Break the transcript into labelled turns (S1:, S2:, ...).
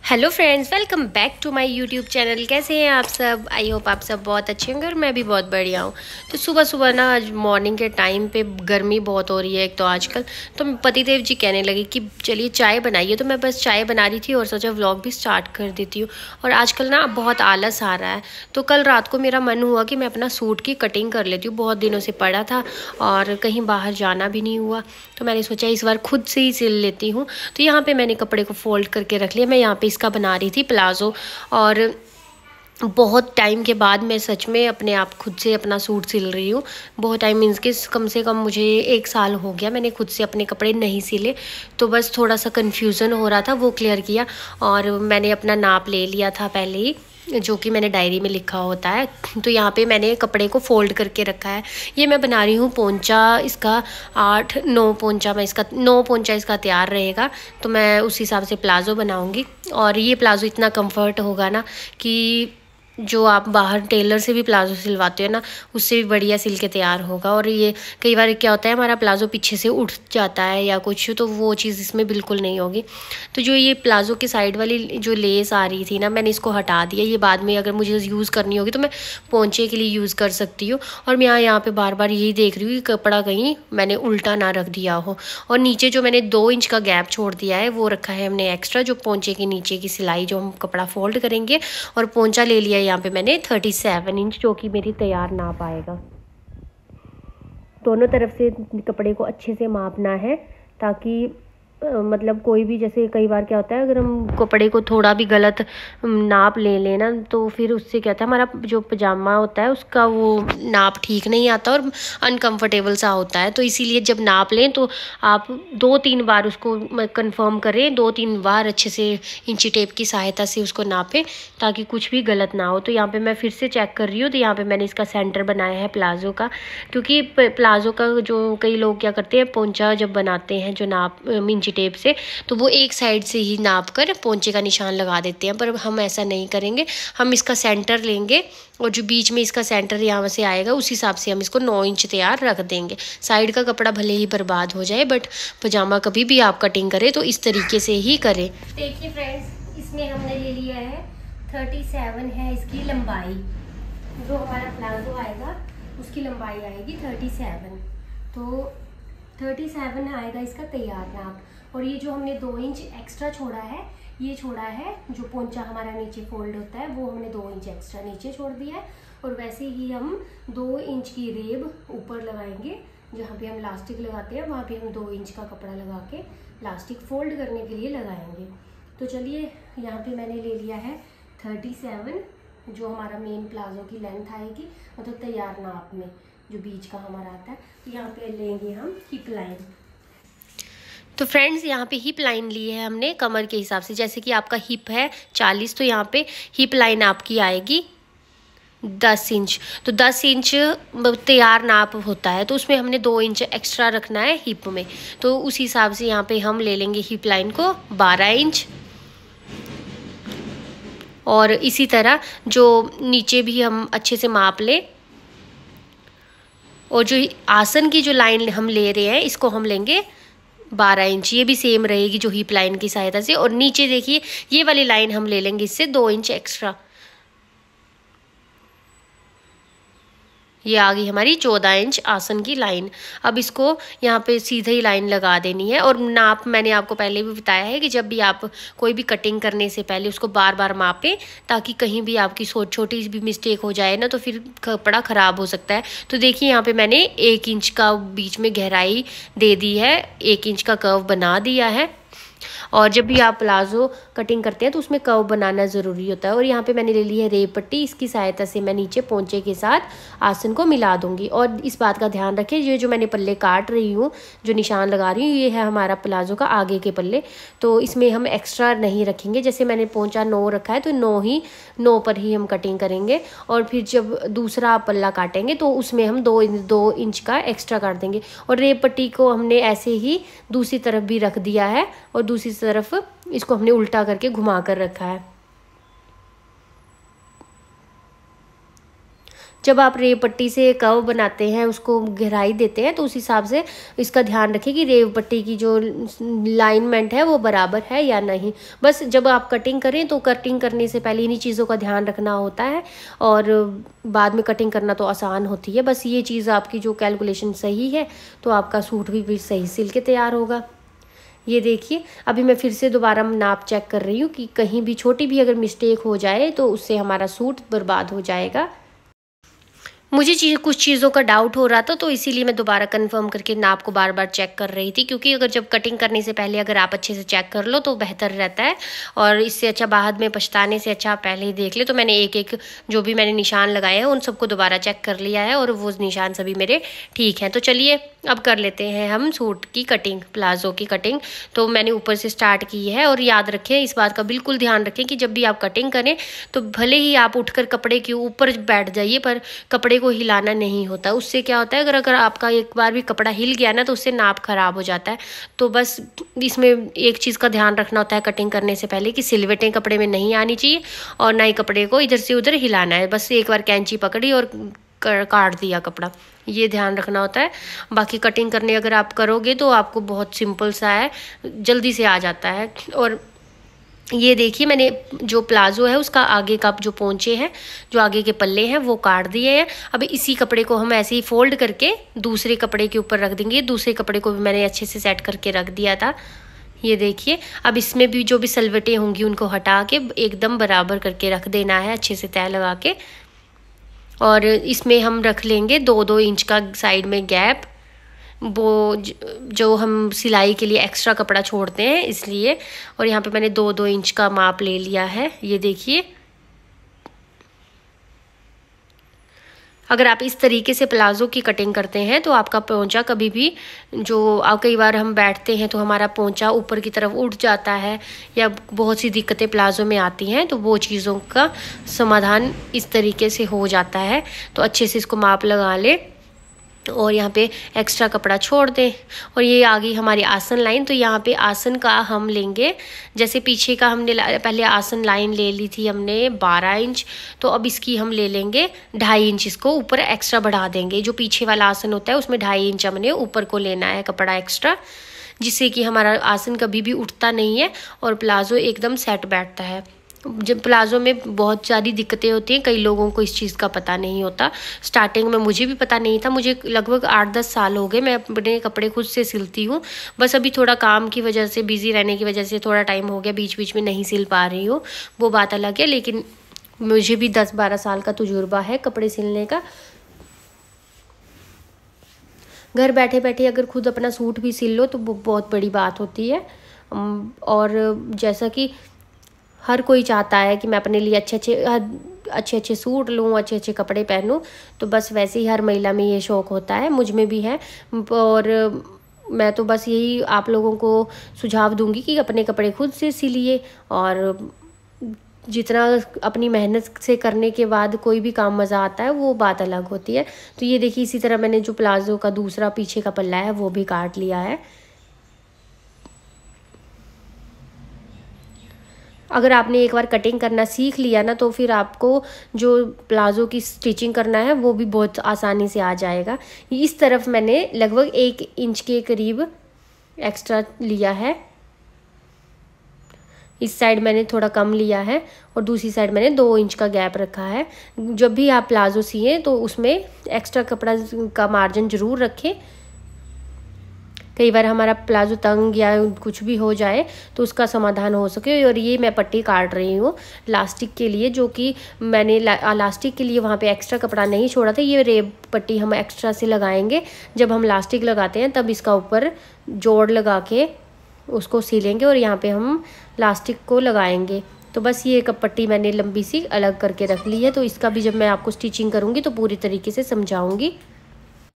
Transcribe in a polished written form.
S1: Hello friends, welcome back to my YouTube channel. कैसे हैं आप सब? आई होप आप सब बहुत अच्छे होंगे और मैं भी बहुत बढ़िया हूँ। तो सुबह सुबह ना आज मॉर्निंग के टाइम पे गर्मी बहुत हो रही है एक तो आजकल। तो पतिदेव जी कहने लगे कि चलिए चाय बनाइए, तो मैं बस चाय बना रही थी और सोचा व्लॉग भी स्टार्ट कर देती हूँ। और आजकल ना बहुत आलस आ रहा है, तो कल रात को मेरा मन हुआ कि मैं अपना सूट की कटिंग कर लेती हूँ। बहुत दिनों से पड़ा था और कहीं बाहर जाना भी नहीं हुआ, तो मैंने सोचा इस बार खुद से ही सिल लेती हूँ। तो यहाँ पे मैंने कपड़े को फोल्ड करके रख लिया। मैं यहाँ पे इसका बना रही थी प्लाज़ो, और बहुत टाइम के बाद मैं सच में अपने आप खुद से अपना सूट सिल रही हूँ। बहुत टाइम मीन्स के कम से कम मुझे 1 साल हो गया मैंने खुद से अपने कपड़े नहीं सिले। तो बस थोड़ा सा कन्फ्यूज़न हो रहा था, वो क्लियर किया। और मैंने अपना नाप ले लिया था पहले ही, जो कि मैंने डायरी में लिखा होता है। तो यहाँ पे मैंने कपड़े को फोल्ड करके रखा है। ये मैं बना रही हूँ पोंचा, इसका 8-9 पोंचा, मैं इसका 9 पोंचा इसका तैयार रहेगा। तो मैं उस हिसाब से प्लाज़ो बनाऊँगी। और ये प्लाज़ो इतना कम्फर्ट होगा ना कि जो आप बाहर टेलर से भी प्लाज़ो सिलवाते हो ना, उससे भी बढ़िया सिल के तैयार होगा। और ये कई बार क्या होता है, हमारा प्लाज़ो पीछे से उठ जाता है या कुछ, तो वो चीज़ इसमें बिल्कुल नहीं होगी। तो जो ये प्लाज़ो की साइड वाली जो लेस आ रही थी ना, मैंने इसको हटा दिया। ये बाद में अगर मुझे यूज़ करनी होगी तो मैं पोंचे के लिए यूज़ कर सकती हूँ। और मैं यहाँ पे बार बार यही देख रही हूँ कि कपड़ा कहीं मैंने उल्टा ना रख दिया हो। और नीचे जो मैंने 2 इंच का गैप छोड़ दिया है, वो रखा है हमने एक्स्ट्रा, जो पोंचे के नीचे की सिलाई जो हम कपड़ा फोल्ड करेंगे। और पोंचा ले लिया यहाँ पे मैंने 37 इंच, जो कि मेरी तैयार नाप आएगा। दोनों तरफ से कपड़े को अच्छे से मापना है, ताकि मतलब कोई भी, जैसे कई बार क्या होता है, अगर हम कपड़े को थोड़ा भी गलत नाप ले लेना, तो फिर उससे क्या होता है, हमारा जो पजामा होता है उसका वो नाप ठीक नहीं आता और अनकंफर्टेबल सा होता है। तो इसीलिए जब नाप लें तो आप 2-3 बार उसको कंफर्म करें, 2-3 बार अच्छे से इंची टेप की सहायता से उसको नापें, ताकि कुछ भी गलत ना हो। तो यहाँ पे मैं फिर से चेक कर रही हूँ। तो यहाँ पे मैंने इसका सेंटर बनाया है प्लाज़ो का, क्योंकि प्लाज़ो का जो कई लोग क्या करते हैं, पोंचा जब बनाते हैं जो नाप इंची टेप से, तो वो एक साइड से ही नाप कर पोंचे का निशान लगा देते हैं। पर हम ऐसा नहीं करेंगे, हम इसका सेंटर लेंगे और जो बीच में इसका सेंटर यहाँ से आएगा उस हिसाब से हम इसको 9 इंच तैयार रख देंगे। साइड का कपड़ा भले ही बर्बाद हो जाए, बट पजामा कभी भी आप कटिंग करें तो इस तरीके से ही करें। देखिए फ्रेंड्स, इसमें हमने ले लिया है 37 है इसकी लंबाई। जो हमारा प्लाज़ो आएगा उसकी लंबाई आएगी 37। तो 37 आएगा इसका तैयार नाप। और ये जो हमने 2 इंच एक्स्ट्रा छोड़ा है, ये छोड़ा है जो पोंचा हमारा नीचे फोल्ड होता है, वो हमने 2 इंच एक्स्ट्रा नीचे छोड़ दिया है। और वैसे ही हम 2 इंच की रेब ऊपर लगाएंगे, जहाँ पे हम लास्टिक लगाते हैं वहाँ पे हम 2 इंच का कपड़ा लगा के लास्टिक फोल्ड करने के लिए लगाएंगे। तो चलिए, यहाँ पे मैंने ले लिया है 37, जो हमारा मेन प्लाज़ो की लेंथ आएगी, मतलब तैयार नाप में जो बीच का हमारा आता है। तो यहाँ पे लेंगे हम हिप लाइन। तो फ्रेंड्स, यहाँ पे हिप लाइन ली है हमने कमर के हिसाब से। जैसे कि आपका हिप है 40, तो यहाँ पे हिप लाइन आपकी आएगी 10 इंच। तो 10 इंच तैयार नाप होता है, तो उसमें हमने 2 इंच एक्स्ट्रा रखना है हिप में। तो उस हिसाब से यहाँ पे हम ले लेंगे हिप लाइन को 12 इंच। और इसी तरह जो नीचे भी हम अच्छे से माप लें। और जो आसन की जो लाइन हम ले रहे हैं, इसको हम लेंगे 12 इंच। ये भी सेम रहेगी जो हिप लाइन की सहायता से। और नीचे देखिए, ये वाली लाइन हम ले लेंगे इससे 2 इंच एक्स्ट्रा। ये आ गई हमारी 14 इंच आसन की लाइन। अब इसको यहाँ पे सीधे ही लाइन लगा देनी है। और नाप मैंने आपको पहले भी बताया है कि जब भी आप कोई भी कटिंग करने से पहले उसको बार बार मापें, ताकि कहीं भी आपकी छोटी भी मिस्टेक हो जाए ना, तो फिर कपड़ा ख़राब हो सकता है। तो देखिए, यहाँ पे मैंने 1 इंच का बीच में गहराई दे दी है, 1 इंच का कर्व बना दिया है। और जब भी आप प्लाज़ो कटिंग करते हैं तो उसमें कर्व बनाना ज़रूरी होता है। और यहाँ पे मैंने ले ली है रेब पट्टी, इसकी सहायता से मैं नीचे पोंचे के साथ आसन को मिला दूंगी। और इस बात का ध्यान रखें, ये जो मैंने पल्ले काट रही हूँ, जो निशान लगा रही हूँ, ये है हमारा प्लाज़ो का आगे के पल्ले। तो इसमें हम एक्स्ट्रा नहीं रखेंगे। जैसे मैंने पोंचा 9 रखा है, तो 9 पर ही हम कटिंग करेंगे। और फिर जब दूसरा पल्ला काटेंगे तो उसमें हम 2 इंच का एक्स्ट्रा काट देंगे। और रेब पट्टी को हमने ऐसे ही दूसरी तरफ भी रख दिया है, और दूसरी तरफ इसको हमने उल्टा करके घुमा कर रखा है। जब आप रेव पट्टी से कर्व बनाते हैं, उसको गहराई देते हैं, तो उस हिसाब से इसका ध्यान रखें कि रेव पट्टी की जो लाइनमेंट है वो बराबर है या नहीं। बस जब आप कटिंग करें तो कटिंग करने से पहले इन्हीं चीज़ों का ध्यान रखना होता है, और बाद में कटिंग करना तो आसान होती है। बस ये चीज़ आपकी जो कैलकुलेशन सही है तो आपका सूट भी सही सिल के तैयार होगा। ये देखिए, अभी मैं फिर से दोबारा नाप चेक कर रही हूँ कि कहीं भी छोटी भी अगर मिस्टेक हो जाए तो उससे हमारा सूट बर्बाद हो जाएगा। मुझे कुछ चीज़ों का डाउट हो रहा था, तो इसीलिए मैं दोबारा कंफर्म करके नाप को बार बार चेक कर रही थी, क्योंकि अगर जब कटिंग करने से पहले अगर आप अच्छे से चेक कर लो तो बेहतर रहता है, और इससे अच्छा बाद में पछताने से अच्छा पहले ही देख ले। तो मैंने एक एक जो भी मैंने निशान लगाए हैं उन सबको दोबारा चेक कर लिया है, और वो निशान सभी मेरे ठीक हैं। तो चलिए अब कर लेते हैं हम सूट की कटिंग, प्लाजो की कटिंग। तो मैंने ऊपर से स्टार्ट की है, और याद रखें, इस बात का बिल्कुल ध्यान रखें कि जब भी आप कटिंग करें तो भले ही आप उठकर कपड़े के ऊपर बैठ जाइए, पर कपड़े को हिलाना नहीं होता। उससे क्या होता है, अगर आपका एक बार भी कपड़ा हिल गया ना तो उससे नाप खराब हो जाता है। तो बस इसमें एक चीज़ का ध्यान रखना होता है कटिंग करने से पहले कि सिलवटें कपड़े में नहीं आनी चाहिए, और ना ही कपड़े को इधर से उधर हिलाना है। बस एक बार कैंची पकड़ी और काट दिया कपड़ा, ये ध्यान रखना होता है। बाकी कटिंग करने अगर आप करोगे तो आपको बहुत सिंपल सा है, जल्दी से आ जाता है। और ये देखिए, मैंने जो प्लाजो है उसका आगे का जो पोंचे हैं, जो आगे के पल्ले हैं, वो काट दिए हैं। अब इसी कपड़े को हम ऐसे ही फोल्ड करके दूसरे कपड़े के ऊपर रख देंगे। दूसरे कपड़े को भी मैंने अच्छे से सेट करके रख दिया था। ये देखिए, अब इसमें भी जो भी सलवटें होंगी उनको हटा के एकदम बराबर करके रख देना है, अच्छे से तय लगा के। और इसमें हम रख लेंगे 2-2 इंच का साइड में गैप, वो जो हम सिलाई के लिए एक्स्ट्रा कपड़ा छोड़ते हैं इसलिए। और यहाँ पे मैंने 2-2 इंच का माप ले लिया है। ये देखिए, अगर आप इस तरीके से प्लाजो की कटिंग करते हैं तो आपका पोंचा कभी भी, जो कई बार हम बैठते हैं तो हमारा पोंचा ऊपर की तरफ उठ जाता है, या बहुत सी दिक्कतें प्लाजो में आती हैं, तो वो चीज़ों का समाधान इस तरीके से हो जाता है। तो अच्छे से इसको माप लगा ले और यहाँ पे एक्स्ट्रा कपड़ा छोड़ दें। और ये आ गई हमारी आसन लाइन। तो यहाँ पे आसन का हम लेंगे, जैसे पीछे का हमने पहले आसन लाइन ले ली थी हमने 12 इंच, तो अब इसकी हम ले लेंगे 2.5 इंच, इसको ऊपर एक्स्ट्रा बढ़ा देंगे। जो पीछे वाला आसन होता है उसमें 2.5 इंच हमने ऊपर को लेना है कपड़ा एक्स्ट्रा, जिससे कि हमारा आसन कभी भी उठता नहीं है और प्लाजो एकदम सेट बैठता है। जब प्लाजो में बहुत सारी दिक्कतें होती हैं, कई लोगों को इस चीज़ का पता नहीं होता। स्टार्टिंग में मुझे भी पता नहीं था, मुझे लगभग 8-10 साल हो गए मैं अपने कपड़े खुद से सिलती हूँ। बस अभी थोड़ा काम की वजह से, बिज़ी रहने की वजह से थोड़ा टाइम हो गया, बीच बीच में नहीं सिल पा रही हूँ, वो बात अलग है। लेकिन मुझे भी 10-12 साल का तजुर्बा है कपड़े सिलने का। घर बैठे बैठे अगर खुद अपना सूट भी सिल लो तो वो बहुत बड़ी बात होती है। और जैसा कि हर कोई चाहता है कि मैं अपने लिए अच्छे सूट लूँ, अच्छे कपड़े पहनूँ, तो बस वैसे ही हर महिला में ये शौक़ होता है, मुझ में भी है। और मैं तो बस यही आप लोगों को सुझाव दूंगी कि अपने कपड़े खुद से सिलिए, और जितना अपनी मेहनत से करने के बाद कोई भी काम मज़ा आता है वो बात अलग होती है। तो ये देखिए, इसी तरह मैंने जो प्लाजो का दूसरा पीछे का पल्ला है वो भी काट लिया है। अगर आपने एक बार कटिंग करना सीख लिया ना तो फिर आपको जो प्लाजो की स्टिचिंग करना है वो भी बहुत आसानी से आ जाएगा। इस तरफ मैंने लगभग 1 इंच के करीब एक्स्ट्रा लिया है, इस साइड मैंने थोड़ा कम लिया है, और दूसरी साइड मैंने 2 इंच का गैप रखा है। जब भी आप प्लाजो सिएं तो उसमें एक्स्ट्रा कपड़ा का मार्जिन ज़रूर रखें। कई बार हमारा प्लाजो तंग या कुछ भी हो जाए तो उसका समाधान हो सके। और ये मैं पट्टी काट रही हूँ लास्टिक के लिए, जो कि मैंने लास्टिक के लिए वहाँ पे एक्स्ट्रा कपड़ा नहीं छोड़ा था। ये रेब पट्टी हम एक्स्ट्रा से लगाएंगे, जब हम लास्टिक लगाते हैं तब इसका ऊपर जोड़ लगा के उसको सिलेंगे और यहाँ पे हम लास्टिक को लगाएंगे। तो बस ये एक पट्टी मैंने लंबी सी अलग करके रख ली है, तो इसका भी जब मैं आपको स्टिचिंग करूँगी तो पूरी तरीके से समझाऊँगी।